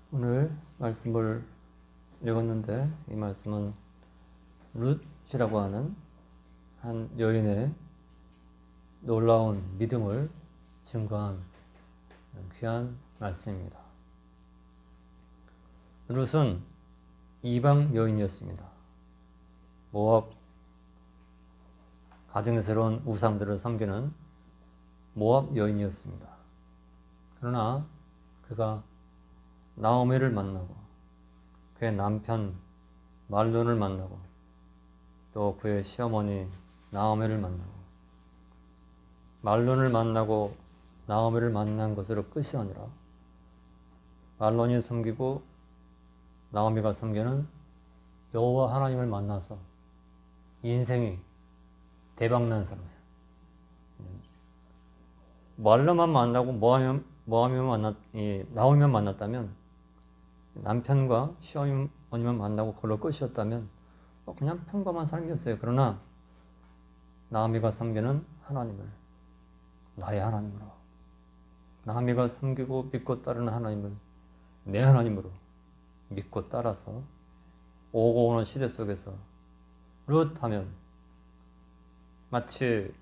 오늘 말씀을 읽었는데 이 말씀은 룻이라고 하는 한 여인의 놀라운 믿음을 증거한 귀한 말씀입니다. 룻은 이방 여인이었습니다. 모압 가증스러운 우상들을 섬기는 모압 여인이었습니다. 그러나 그가 나오미를 만나고 그의 남편 말론을 만나고 또 그의 시어머니 나오미를 만나고 말론을 만나고 나오미를 만난 것으로 끝이 아니라 말론이 섬기고 나오미가 섬기는 여호와 하나님을 만나서 인생이 대박난 사람이에요. 말론만 만나고 나오미만 만났다면, 남편과 시어머니만 만나고 그걸로 끝이었다면 그냥 평범한 삶이었어요. 그러나 나오미가 섬기는 하나님을 나의 하나님으로, 나오미가 섬기고 믿고 따르는 하나님을 내 하나님으로 믿고 따라서 오고 오는 시대 속에서 룻 하면 마치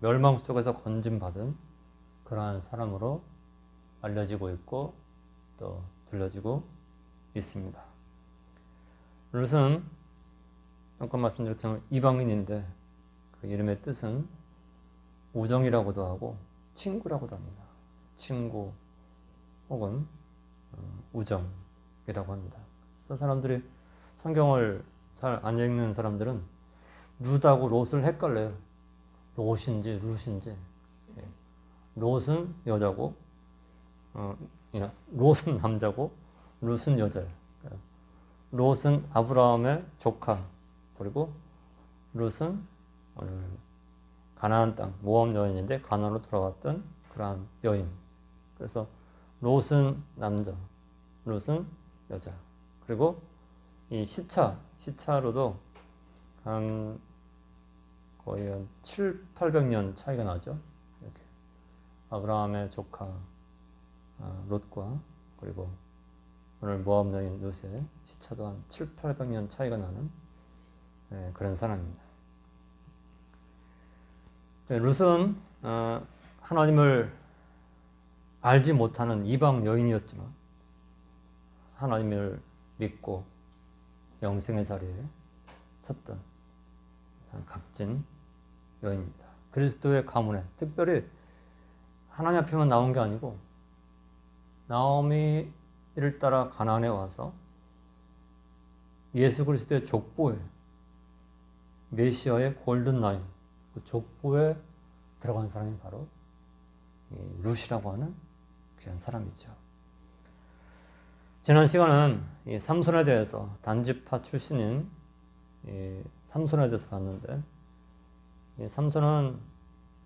멸망 속에서 건짐받은 그러한 사람으로 알려지고 있고 또 들려지고 있습니다. 룻은 아까 말씀드렸지만 이방인인데 그 이름의 뜻은 우정이라고도 하고 친구라고도 합니다. 친구 혹은 우정이라고 합니다. 그래서 사람들이 성경을 잘 안 읽는 사람들은 룻하고 롯을 헷갈려요. 롯인지 룻인지. 롯은 여자고 롯은 남자고 룻은 여자예요. 롯은 아브라함의 조카, 그리고 룻은 오늘 가나안 땅 모압 여인인데 가나안으로 돌아왔던 그러한 여인. 그래서 롯은 남자, 룻은 여자. 그리고 이 시차로도 거의 한 700~800년 차이가 나죠. 이렇게 아브라함의 조카 롯과 그리고 오늘 모압 여인 룻의 시차도 한 700~800년 차이가 나는 그런 사람입니다. 룻은 하나님을 알지 못하는 이방 여인이었지만 하나님을 믿고 영생의 자리에 섰던 값진 여인입니다. 그리스도의 가문에, 특별히 하나님 앞에만 나온 게 아니고 나오미를 따라 가나안에 와서 예수 그리스도의 족보에, 메시아의 골든 라인, 그 족보에 들어간 사람이 바로 룻이라고 하는 귀한 사람이죠. 지난 시간은 이 삼손에 대해서, 단지파 출신인 이 삼손에 대해서 봤는데, 이 삼손은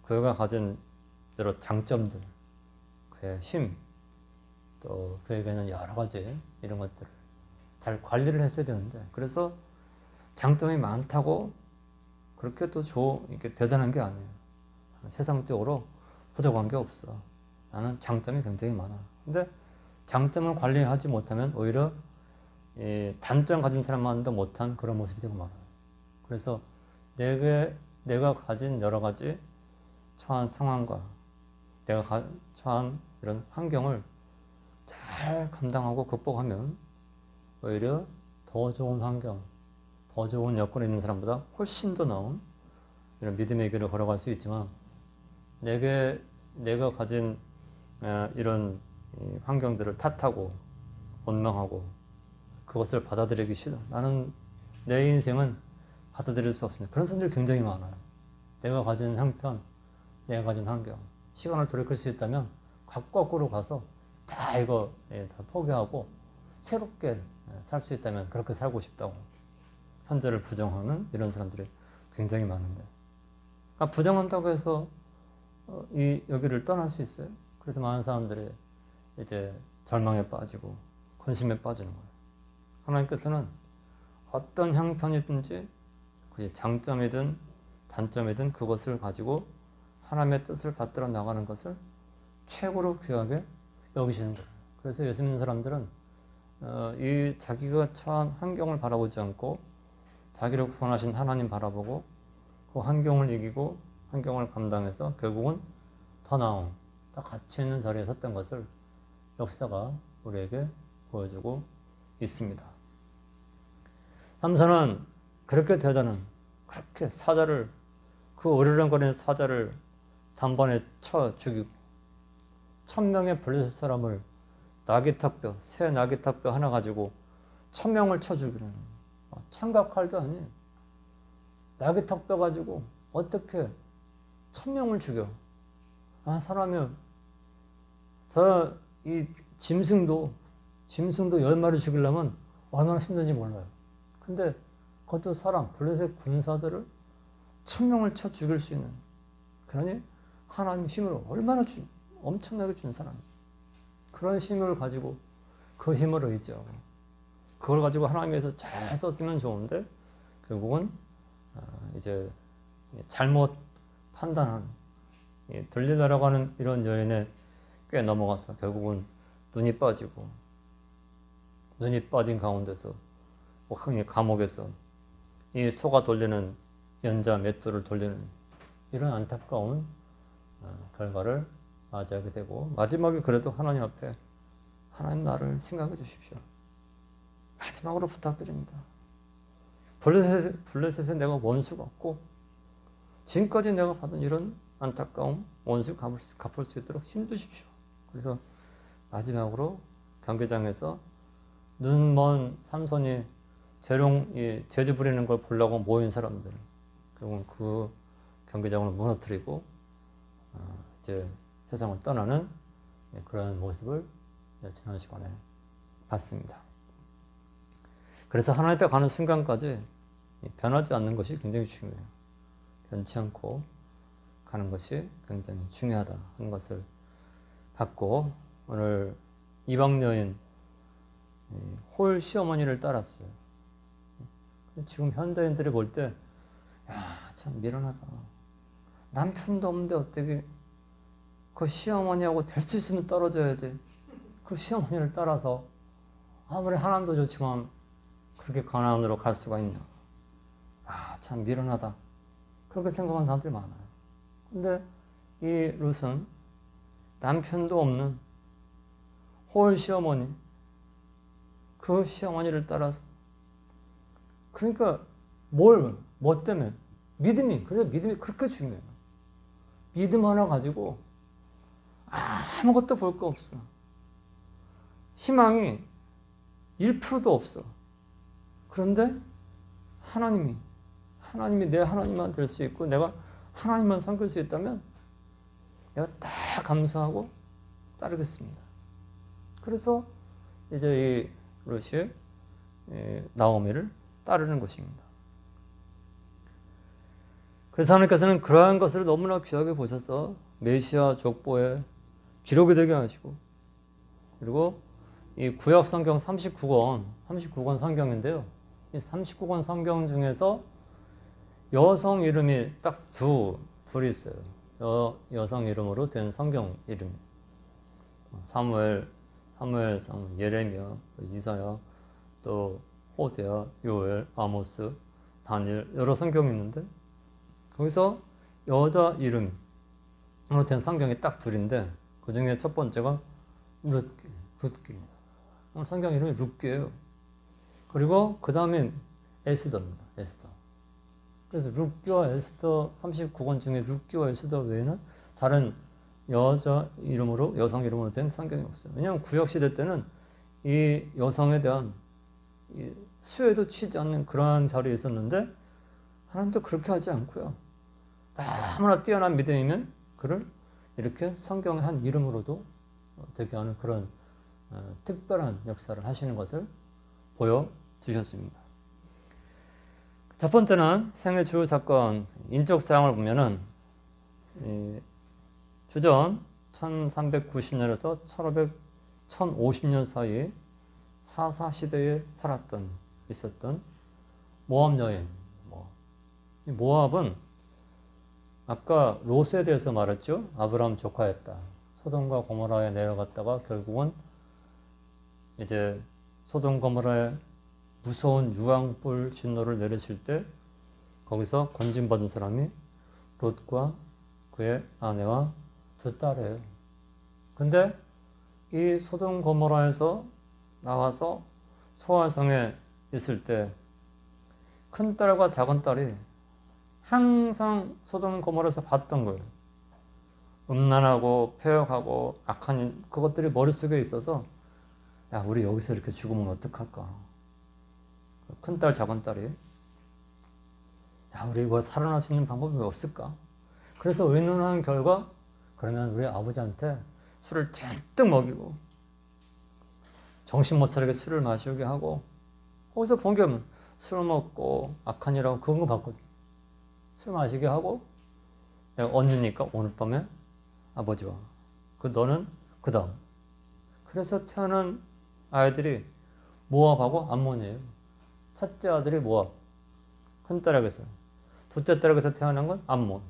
그가 가진 여러 장점들, 그의 힘, 또 그에게는 여러 가지 이런 것들을 잘 관리를 했어야 되는데, 그래서 장점이 많다고 그렇게 또 이렇게 대단한 게 아니에요. 세상적으로 부족한 게 없어. 나는 장점이 굉장히 많아. 근데 장점을 관리하지 못하면 오히려 단점 가진 사람만도 못한 그런 모습이 되고 말아요. 그래서 내가 가진 여러 가지 처한 상황과 내가 처한 이런 환경을 잘 감당하고 극복하면 오히려 더 좋은 환경, 더 좋은 여건에 있는 사람보다 훨씬 더 나은 이런 믿음의 길을 걸어갈 수 있지만, 내가 가진 이런 환경들을 탓하고 원망하고 그것을 받아들이기 싫어. 나는 내 인생은 받아들일 수 없습니다. 그런 사람들이 굉장히 많아요. 내가 가진 형편, 내가 가진 환경, 시간을 돌이킬 수 있다면 거꾸로 가서 다 이거 다 포기하고 새롭게 살 수 있다면 그렇게 살고 싶다고 현재를 부정하는 이런 사람들이 굉장히 많은데, 부정한다고 해서 여기를 떠날 수 있어요? 그래서 많은 사람들이 이제 절망에 빠지고 근심에 빠지는 거예요. 하나님께서는 어떤 형편이든지 그게 장점이든 단점이든 그것을 가지고 하나님의 뜻을 받들어 나가는 것을 최고로 귀하게 여기시는 거예요. 그래서 예수 믿는 사람들은 이 자기가 처한 환경을 바라보지 않고 자기를 구원하신 하나님 바라보고 그 환경을 이기고 환경을 감당해서 결국은 더 나은, 더 가치 있는 자리에 섰던 것을 역사가 우리에게 보여주고 있습니다. 삼손은 그렇게 되자는 그렇게 사자를, 그 으르렁거리는 사자를 단번에 쳐 죽이고 1000명의 블레셋 사람을 나귀탑뼈, 새 나귀탑뼈 하나 가지고 1000명을 쳐 죽이는, 창각칼도 아니에요. 나귀탑뼈 가지고 어떻게 1000명을 죽여? 사람이 이 짐승도 10마리 죽이려면 얼마나 힘든지 몰라요. 근데 그것도 사람, 블레셋 군사들을 1000명을 쳐 죽일 수 있는, 그러니 하나님 힘으로 얼마나 엄청나게 준 사람이지. 그런 힘을 가지고 그 힘을 의지하고 그걸 가지고 하나님께서 잘 썼으면 좋은데 결국은 이제 잘못 판단한 들리다라고 하는 이런 여인에 꽤 넘어가서 결국은 눈이 빠지고, 눈이 빠진 가운데서 감옥에서 이 소가 돌리는 연자 맷돌을 돌리는 이런 안타까운 결과를 맞이하게 되고, 마지막에 그래도 하나님 앞에 하나님 나를 생각해 주십시오. 마지막으로 부탁드립니다. 블레셋에 내가 원수가 없고 지금까지 내가 받은 이런 안타까움 원수 갚을 수 있도록 힘주십시오. 그래서 마지막으로 경기장에서 눈먼 삼손이 재주 부리는 걸 보려고 모인 사람들, 결국은 그 경기장을 무너뜨리고 이제 세상을 떠나는 그런 모습을 지난 시간에 봤습니다. 그래서 하나님 앞에 가는 순간까지 변하지 않는 것이 굉장히 중요해요. 변치 않고 가는 것이 굉장히 중요하다 하는 것을 봤고, 오늘 이방 여인 홀 시어머니를 따랐어요. 지금 현대인들이 볼 때, 참 미련하다. 남편도 없는데 어떻게 그 시어머니하고 될 수 있으면 떨어져야지. 그 시어머니를 따라서 아무리 하나님도 좋지만 그렇게 가나안으로 갈 수가 있냐. 참 미련하다. 그렇게 생각하는 사람들이 많아요. 근데 이 룻은 남편도 없는 홀 시어머니, 그 시어머니를 따라서, 그러니까 뭐 때문에? 그래서 믿음이 그렇게 중요해요. 믿음 하나 가지고 아무것도 볼 거 없어. 희망이 1%도 없어. 그런데 하나님이 내 하나님만 될 수 있고 내가 하나님만 섬길 수 있다면 내가 다 감사하고 따르겠습니다. 그래서 이제 이 룻이 나오미를 따르는 것입니다. 그래서 하나님께서는 그러한 것을 너무나 귀하게 보셔서 메시아 족보에 기록이 되게 하시고, 그리고 이 구약 성경 39권 성경인데요. 이 39권 성경 중에서 여성 이름이 딱 둘이 있어요. 여성 이름으로 된 성경 이름. 사무엘, 예레미야, 이사야, 또 호세아, 요엘, 아모스, 다니엘, 여러 성경이 있는데 거기서 여자 이름으로 된 성경이 딱 둘인데 그 중에 첫 번째가 룻기입니다. 성경 이름이 룻기예요. 그리고 그 다음엔 에스더입니다. 에스더. 그래서 룻기와 에스더 39권 중에 룻기와 에스더 외에는 다른 여성 이름으로 된 성경이 없어요. 왜냐하면 구약시대 때는 이 여성에 대한 수혜도 치지 않는 그러한 자리에 있었는데 하나님도 그렇게 하지 않고요. 너무나 뛰어난 믿음이면 그를 이렇게 성경의 한 이름으로도 되게 하는 그런 특별한 역사를 하시는 것을 보여주셨습니다. 첫 번째는 생애 주요 사건 인적 사항을 보면은 주전 1390년에서 1550년 사이 사사 시대에 있었던 모압 여인. 모압은 아까 롯에 대해서 말했죠. 아브라함 조카였다. 소돔과 고모라에 내려갔다가 결국은 이제 소돔 고모라에 무서운 유황불 진노를 내리실 때 거기서 건진받은 사람이 롯과 그의 아내와 두 딸이에요. 근데 이 소돔 고모라에서 나와서 소활성에 있을 때 큰딸과 작은딸이 항상 소돔 고모라에서 봤던 거예요. 음란하고 폐역하고 악한 그것들이 머릿속에 있어서 야, 우리 여기서 이렇게 죽으면 어떡할까? 큰딸 작은딸이 야, 우리 이거 살아날 수 있는 방법이 없을까? 그래서 의논한 결과 그러면 우리 아버지한테 술을 잔뜩 먹이고 정신 못 차리게 술을 마시게 하고 거기서 본 게 술 먹고 악한 일하고 그런 거 봤거든. 술 마시게 하고 내가 언니니까 오늘 밤에 아버지와 그 너는 그 다음 그래서 태어난 아이들이 모압하고 암몬이에요. 첫째 아들이 모압 큰딸에게서 둘째 딸에게서 태어난 건 암몬.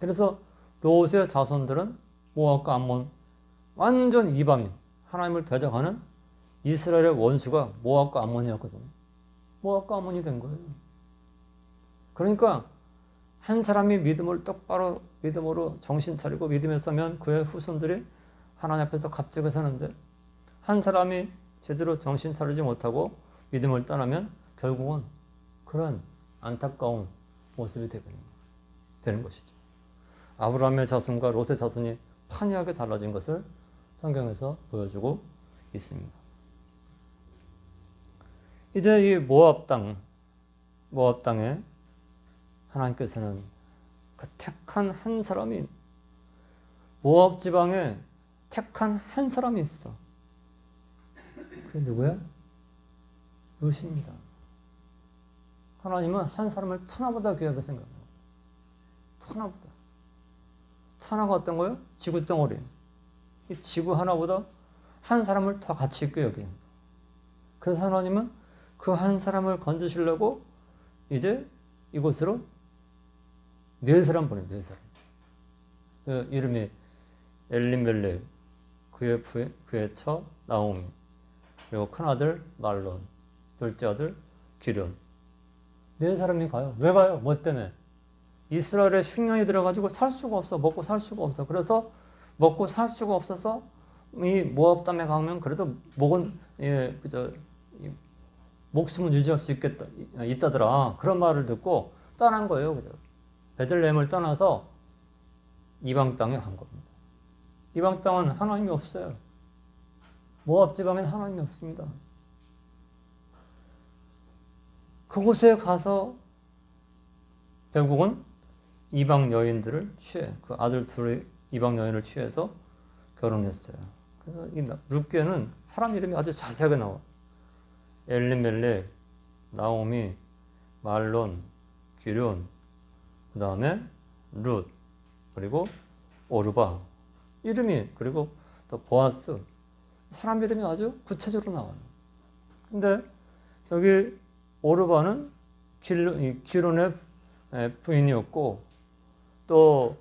그래서 롯의 자손들은 모압과 암몬 완전 이방인 하나님을 대적하는 이스라엘의 원수가 모압과 암몬이었거든요. 모압과 암몬이 된 거예요. 그러니까 한 사람이 믿음을 똑바로 믿음으로 정신 차리고 믿음에 서면 그의 후손들이 하나님 앞에서 갑자기 서는데 한 사람이 제대로 정신 차리지 못하고 믿음을 떠나면 결국은 그런 안타까운 모습이 되는 것이죠. 아브라함의 자손과 롯의 자손이 판이하게 달라진 것을 성경에서 보여주고 있습니다. 이제 이 모압 땅에 하나님께서는 그 택한 한 사람이 모압 지방에 택한 한 사람이 있어. 그게 누구야? 룻입니다. 하나님은 한 사람을 천하보다 귀하게 생각해요. 천하보다. 천하가 어떤 거예요? 지구 덩어리. 이 지구 하나보다 한 사람을 더 가치 있게 여긴. 그래서 하나님은 그 한 사람을 건지시려고 이제 이곳으로 네 사람 보내, 네 사람. 그 이름이 엘리멜렉, 그의 처 나오미, 그리고 큰 아들 말론, 둘째 아들 기련. 네 사람이 가요. 왜 가요? 뭐 때문에? 이스라엘에 흉년이 들어가지고 살 수가 없어. 먹고 살 수가 없어. 그래서 먹고 살 수가 없어서 이 모압 땅에 가면 그래도 목은 목숨은 유지할 수 있다더라. 그런 말을 듣고 떠난 거예요. 그죠? 베들레헴을 떠나서 이방 땅에 간 겁니다. 이방 땅은 하나님이 없어요. 모압 지방엔 하나님이 없습니다. 그곳에 가서 결국은 이방 여인들을 취해 그 아들 둘의 이방 여인을 취해서 결혼했어요. 그래서 이 룻계는 사람 이름이 아주 자세하게 나와. 엘리멜렉, 나오미, 말론, 기륜, 그 다음에 룻, 그리고 오르바 이름이 그리고 또 보아스 사람 이름이 아주 구체적으로 나와요. 근데 여기 오르바는 기론의 부인이었고 또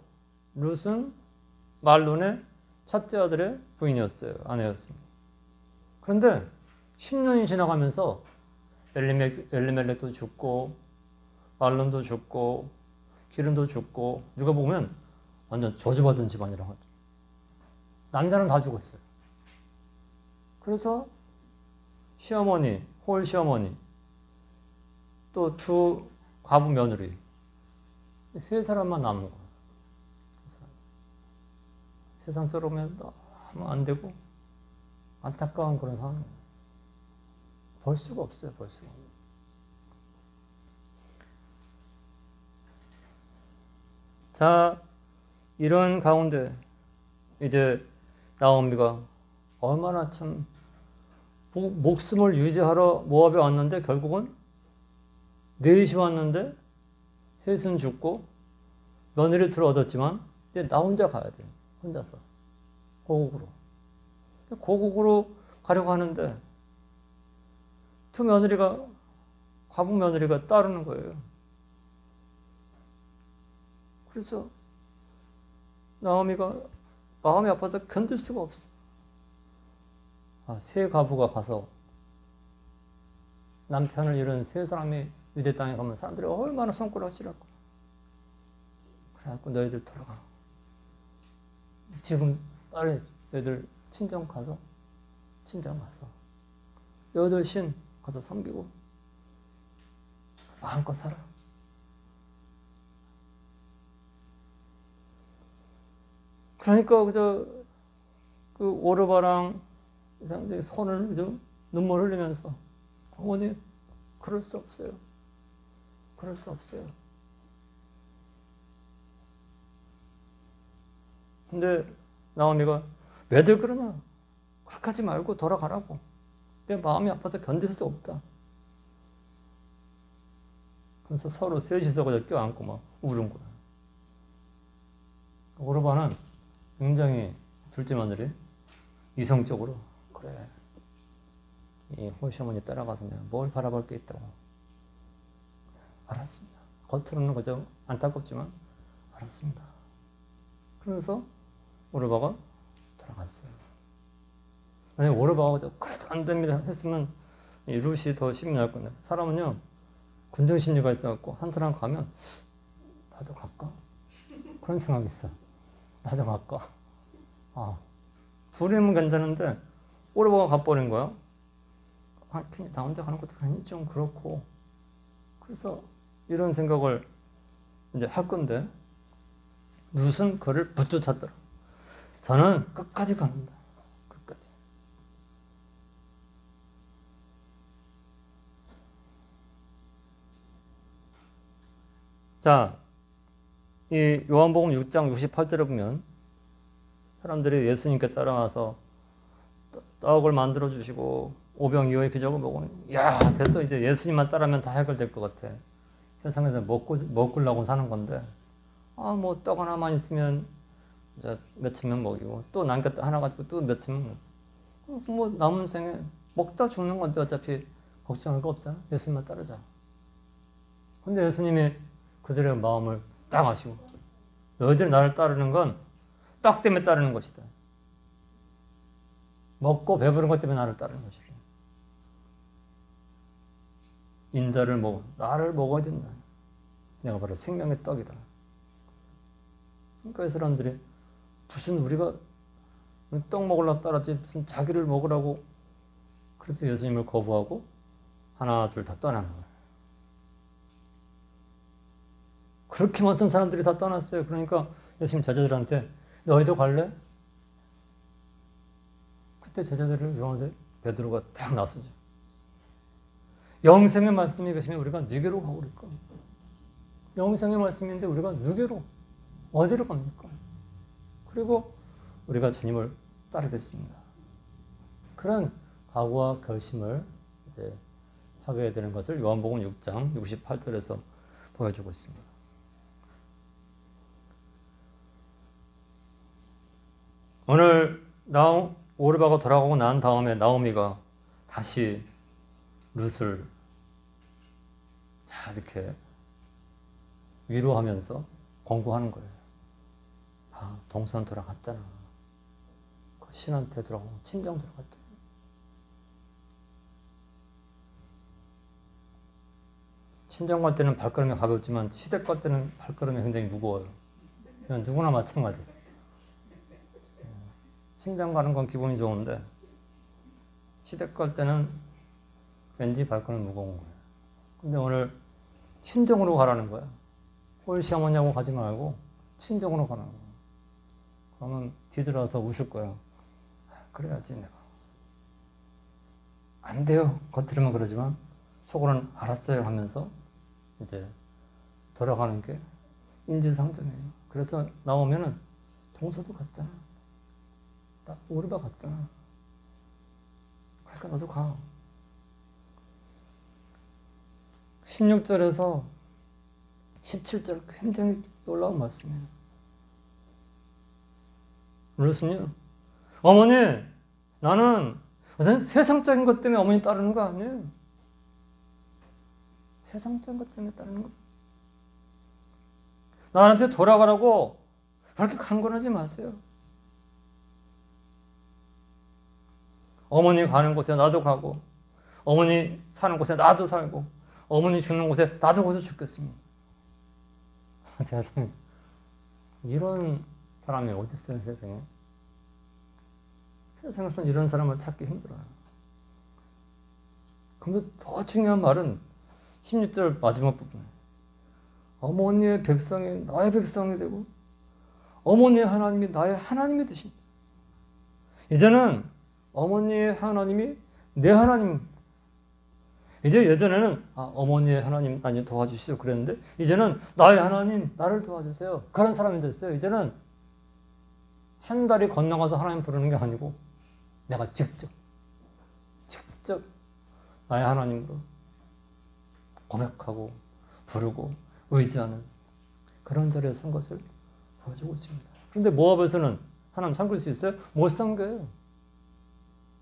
룻은 말론의 첫째 아들의 부인이었어요. 아내였습니다. 그런데 10년이 지나가면서 엘리멜렉도 죽고 말론도 죽고 기른도 죽고 누가 보면 완전 저주받은 집안이라고 하죠. 남자는 다 죽었어요. 그래서 시어머니, 홀 시어머니 또 두 과부 며느리 세 사람만 남은 거예요. 세상적으로 보면 너무 안 되고 안타까운 그런 상황이에요. 볼 수가 없어요. 볼 수가. 자, 이런 가운데 이제 나오미가 얼마나 참 목숨을 유지하러 모압에 왔는데 결국은 넷이 왔는데 셋은 죽고 며느리 둘을 얻었지만 이제 나 혼자 가야 돼요. 혼자서 고국으로 가려고 하는데 두 며느리가 과부 며느리가 따르는 거예요. 그래서 나오미가 마음이 아파서 견딜 수가 없어. 세 과부가 가서 남편을 잃은 세 사람이 유대 땅에 가면 사람들이 얼마나 손가락질하고 그래갖고 너희들 돌아가. 지금 빨리 너희들 친정 가서 너희들 신 가서 섬기고 마음껏 살아. 그러니까 그 오르바랑 이 사람들이 손을 눈물 흘리면서 어머니 그럴 수 없어요. 그럴 수 없어요. 근데 나오미가 왜들 그러냐? 그렇게 하지 말고 돌아가라고. 내 마음이 아파서 견딜 수 없다. 그래서 서로 셋이서 그냥 껴안고 막 우는 거야. 오르바는 굉장히 둘째 며느리 이성적으로 그래. 이 홀시어머니 따라가서 내가 뭘 바라볼 게 있다고. 알았습니다. 겉으로는 그저 안타깝지만 알았습니다. 그러면서 오르바가 돌아갔어요. 만약에 오르바가 그래도 안 됩니다 했으면 이 룻이 더 심이 날 건데 사람은요 군중 심리가 있어갖고 한 사람 가면 나도 갈까? 그런 생각이 있어. 나도 갈까? 둘이면 괜찮은데 오르바가 가버린 거야. 그냥 나 혼자 가는 것도 괜히 좀 그렇고 그래서 이런 생각을 이제 할 건데 룻은 그를 붙쫓았더라. 저는 끝까지 갑니다. 끝까지. 자, 이 요한복음 6장 68절에 보면 사람들이 예수님께 따라와서 떡을 만들어 주시고 오병이어의 기적을 보고 야 됐어 이제 예수님만 따르면 다 해결될 것 같아. 세상에서 먹으려고 사는 건데 뭐 떡 하나만 있으면 이제 몇천 명 먹이고 또 남겼다 하나 가지고 또 몇천 명 먹고 뭐 남은 생에 먹다 죽는 건데 어차피 걱정할 거 없잖아. 예수님만 따르자. 근데 예수님이 그들의 마음을 딱 아시고 너희들이 나를 따르는 건 떡 때문에 따르는 것이다. 먹고 배부른 것 때문에 나를 따르는 것이다. 인자를 먹어 나를 먹어야 된다. 내가 바로 생명의 떡이다. 그러니까 이 사람들이 무슨 우리가 떡 먹으려고 따랐지 무슨 자기를 먹으라고 그래서 예수님을 거부하고 하나 둘 다 떠나는 거예요. 그렇게 많은 사람들이 다 떠났어요. 그러니까 예수님 제자들한테 너희도 갈래? 그때 제자들을 요한데 베드로가 딱 나서죠. 영생의 말씀이 계시면 우리가 누게로 가고 그럴까? 영생의 말씀인데 우리가 누게로 어디로 갑니까? 그리고 우리가 주님을 따르겠습니다. 그런 각오와 결심을 이제 하게 되는 것을 요한복음 6장 68절에서 보여주고 있습니다. 오늘 오르바가 돌아가고 난 다음에 나오미가 다시 룻을 잘 이렇게 위로하면서 권고하는 거예요. 동선 돌아갔잖아. 그 신한테 돌아가고 친정 돌아갔잖아. 친정 갈 때는 발걸음이 가볍지만 시댁 갈 때는 발걸음이 굉장히 무거워요. 그냥 누구나 마찬가지. 친정 가는 건 기분이 좋은데 시댁 갈 때는 왠지 발걸음이 무거운 거예요. 근데 오늘 친정으로 가라는 거야. 홀시어머니하고 가지 말고 친정으로 가라는 거야. 그러면 뒤돌아서 웃을 거야. 그래야지 내가. 안 돼요. 겉으로만 그러지만 속으로는 알았어요 하면서 이제 돌아가는 게 인지상정이에요. 그래서 나오면은 동서도 갔잖아. 딱 오르바 갔잖아. 그러니까 너도 가. 16절에서 17절 굉장히 놀라운 말씀이에요. 룻은요, 어머니, 나는 무슨 세상적인 것 때문에 어머니 따르는 거 아니에요. 세상적인 것 때문에 따르는 거. 나한테 돌아가라고 그렇게 강권하지 마세요. 어머니 가는 곳에 나도 가고, 어머니 사는 곳에 나도 살고 어머니 죽는 곳에 나도 거기서 죽겠습니다. 세상에 이런 사람이 어디 있어요, 세상에? 세상에서는 이런 사람을 찾기 힘들어요. 그런데 더 중요한 말은 16절 마지막 부분에 어머니의 백성이 나의 백성이 되고 어머니의 하나님이 나의 하나님이 되신다. 이제는 어머니의 하나님이 내 하나님. 이제 예전에는 어머니의 하나님 나를 도와주시오 그랬는데 이제는 나의 하나님 나를 도와주세요. 그런 사람이 됐어요. 이제는 한 다리 건너가서 하나님 부르는 게 아니고 내가 직접 나의 하나님으로 고백하고 부르고 의지하는 그런 자리에 선 것을 보여주고 있습니다. 그런데 모압에서는 하나님 섬길 수 있어요? 못 섬겨요.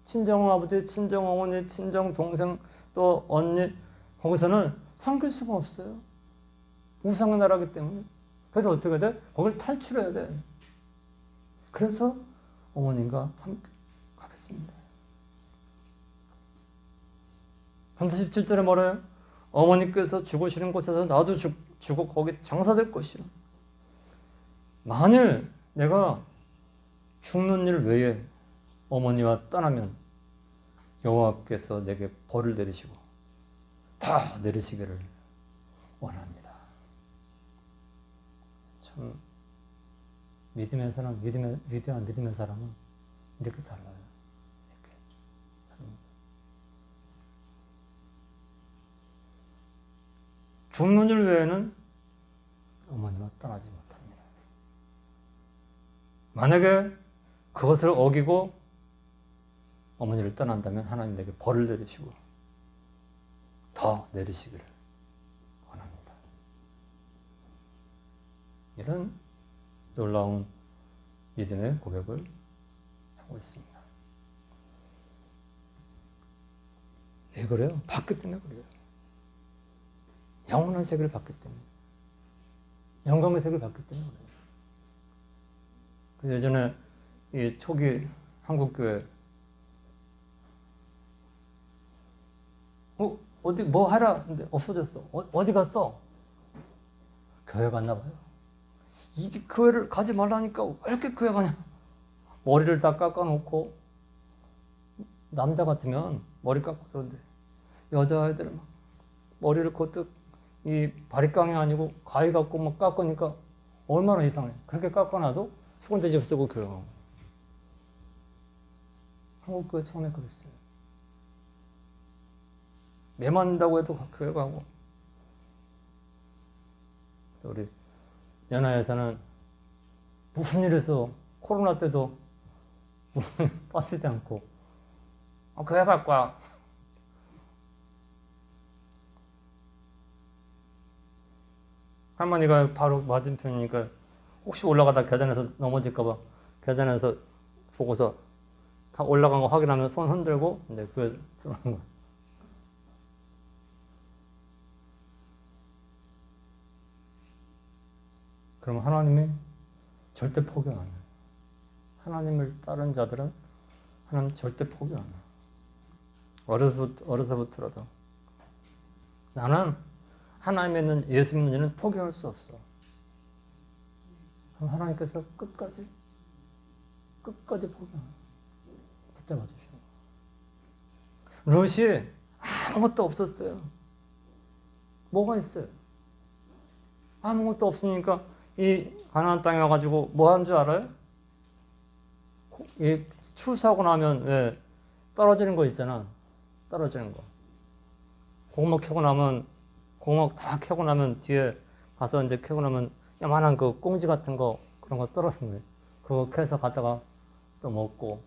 친정 아버지, 친정 어머니, 친정 동생 또 언니 거기서는 섬길 수가 없어요. 우상의 나라기 때문에. 그래서 어떻게 돼? 거기를 탈출해야 돼. 그래서 어머님과 함께 가겠습니다. 17절에 뭐래요? 어머니께서 죽으시는 곳에서 나도 죽고 거기 장사될 것이요. 만일 내가 죽는 일 외에 어머니와 떠나면 여호와께서 내게 벌을 내리시고 다 내리시기를 원합니다. 참 믿음의 사람, 위대한 믿음의 사람은 이렇게 달라요. 이렇게 삽니다. 죽는 일 외에는 어머니와 떠나지 못합니다. 만약에 그것을 어기고 어머니를 떠난다면 하나님 내게 벌을 내리시고 더 내리시기를 원합니다. 이런 놀라운 믿음의 고백을 하고 있습니다. 왜 그래요? 받기 때문에 그래요. 영원한 세계를 받기 때문에. 영광의 세계를 받기 때문에 그래요. 예전에 이 초기 한국교회 어디 뭐 하라 근데 없어졌어. 어디 갔어? 교회 갔나 봐요. 이게 교회를 가지 말라니까 왜 이렇게 교회 가냐? 머리를 다 깎아놓고 남자 같으면 머리 깎아서 근데 여자애들은 막 머리를 거뜩 이 바리깡이 아니고 가위 갖고 막 깎으니까 얼마나 이상해. 그렇게 깎아놔도 수건대접 쓰고 교회 가고. 한국교회 처음에 그랬어요. 매 맞는다고 해도 교회 가고. 그래서 우리 연하에서는 무슨 일에서 코로나 때도 빠지지 않고 교회 갈 거야. 할머니가 바로 맞은편이니까 혹시 올라가다 계단에서 넘어질까봐 계단에서 보고서 다 올라간 거 확인하면 손 흔들고 이제 교회 들어가는 거야. 그럼 하나님이 절대 포기 안 해요. 하나님을 따른 자들은 하나님 절대 포기 안 해요. 어려서부터라도 나는 하나님 믿는 예수 믿는 자는 포기할 수 없어. 그럼 하나님께서 끝까지 포기 안 해요. 붙잡아 주시는 거예요. 룻이 아무것도 없었어요. 뭐가 있어요? 아무것도 없으니까 이 가나안 땅에 와가지고 뭐 한 줄 알아요? 이 추수하고 나면 왜 떨어지는 거 있잖아. 떨어지는 거. 고구마 캐고 나면 고구마 다 캐고 나면 뒤에 가서 이제 캐고 나면 야만한 그 꽁지 같은 거 그런 거 떨어지는 거예요. 그거 캐서 갖다가 또 먹고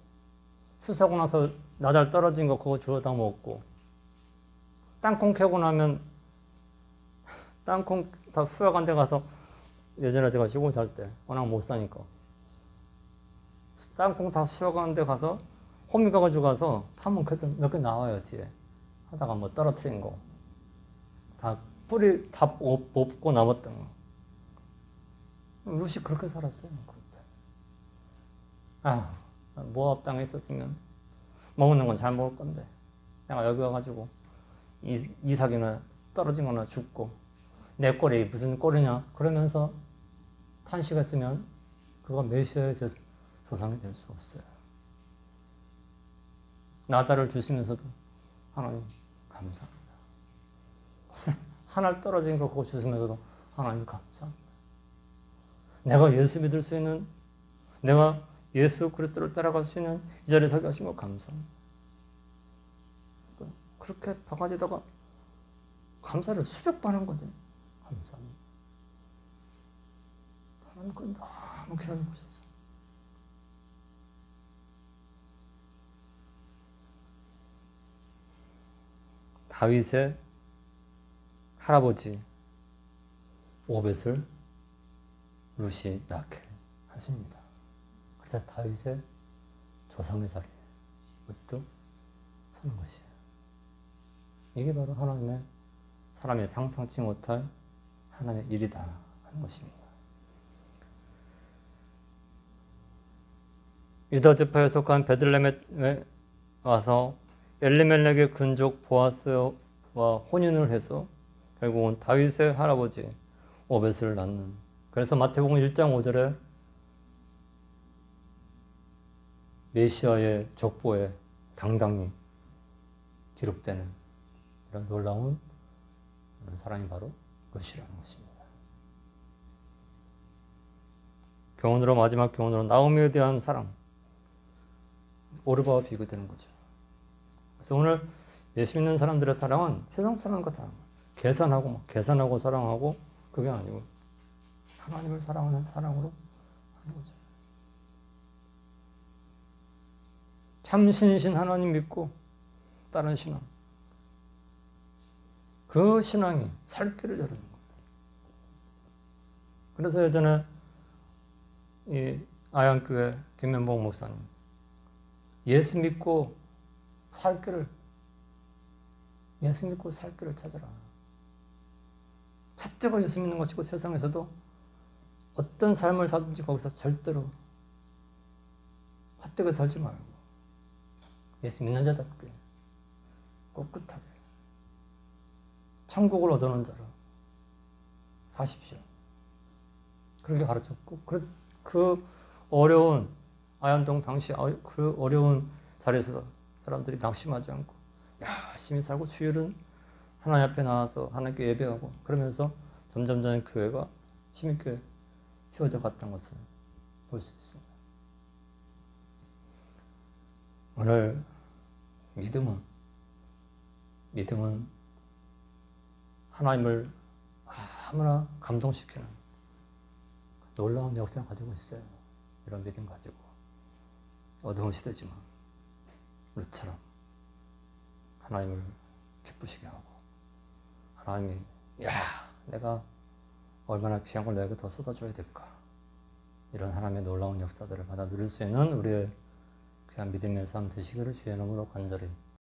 추수하고 나서 나달 떨어진 거 그거 주워다 먹고 땅콩 캐고 나면 땅콩 다 수확한 데 가서 예전에 제가 시골 살 때 워낙 못 사니까 땅콩 다 수확한 데 가서 호미 가가지고 가서 파면 몇 개 나와요 뒤에 하다가 뭐 떨어뜨린 거 다 뿌리 다 뽑고 남았던 거. 룻이 그렇게 살았어요. 모압 땅에 있었으면 먹는 건 잘 먹을 건데 내가 여기 와가지고 이삭이나 떨어진 거나 죽고 내 꼴이 무슨 꼴이냐 그러면서 탄식했으면 그거 메시아의 조상이 될 수 없어요. 나다를 주시면서도 하나님 감사합니다. 하늘 떨어진 거 그거 주시면서도 하나님 감사합니다. 내가 예수 믿을 수 있는, 내가 예수 그리스도를 따라갈 수 있는 이 자리에 서게 하신 거 감사합니다. 그렇게 바가지다가 감사를 수백 번 한 거지. 감사합니다. 하나님 건 너무 귀하게 보셔서. 다윗의 할아버지 오벳을 룻이 낳게 하십니다. 그래서 다윗의 조상의 자리에 문득 서는 것이에요. 이게 바로 하나님의 사람이 상상치 못할 하나님의 일이다 하는 것입니다. 유다 지파에 속한 베들레헴에 와서 엘리멜렉의 근족 보아스와 혼인을 해서 결국은 다윗의 할아버지 오벳을 낳는, 그래서 마태복음 1장 5절에 메시아의 족보에 당당히 기록되는 이런 놀라운 그런 사람이 바로 룻이라는 것입니다. 교훈으로, 마지막 교훈으로 나오미에 대한 사랑, 오르바와 비교되는 거죠. 그래서 오늘 예수 믿는 사람들의 사랑은 세상 사람과 다른 거예요. 계산하고 사랑하고 그게 아니고 하나님을 사랑하는 사랑으로 하는 거죠. 참 신이신 하나님 믿고 따른 신앙, 그 신앙이 살 길을 여는 겁니다. 그래서 예전에 이 아양교회 김면복 목사님, 예수 믿고 살 길을 찾아라. 첫째가 예수 믿는 것이고 세상에서도 어떤 삶을 살든지 거기서 절대로 헛되게 살지 말고 예수 믿는 자답게 꿋꿋하게 천국을 얻어놓은 자로 사십시오. 그렇게 가르쳤고 그 어려운 아현동 당시 그 어려운 자리에서 사람들이 낙심하지 않고 열심히 살고 주일은 하나님 앞에 나와서 하나님께 예배하고 그러면서 점점 교회가 힘있게 세워져 갔던 것을 볼 수 있습니다. 오늘 믿음은 하나님을 아무나 감동시키는 놀라운 역사를 가지고 있어요. 이런 믿음 가지고 어두운 시대지만 룻처럼 하나님을 기쁘시게 하고 하나님이 내가 얼마나 귀한 걸 너에게 더 쏟아줘야 될까, 이런 하나님의 놀라운 역사들을 받아 누릴 수 있는 우리의 귀한 믿음의 삶 되시기를 주의 이름으로 간절히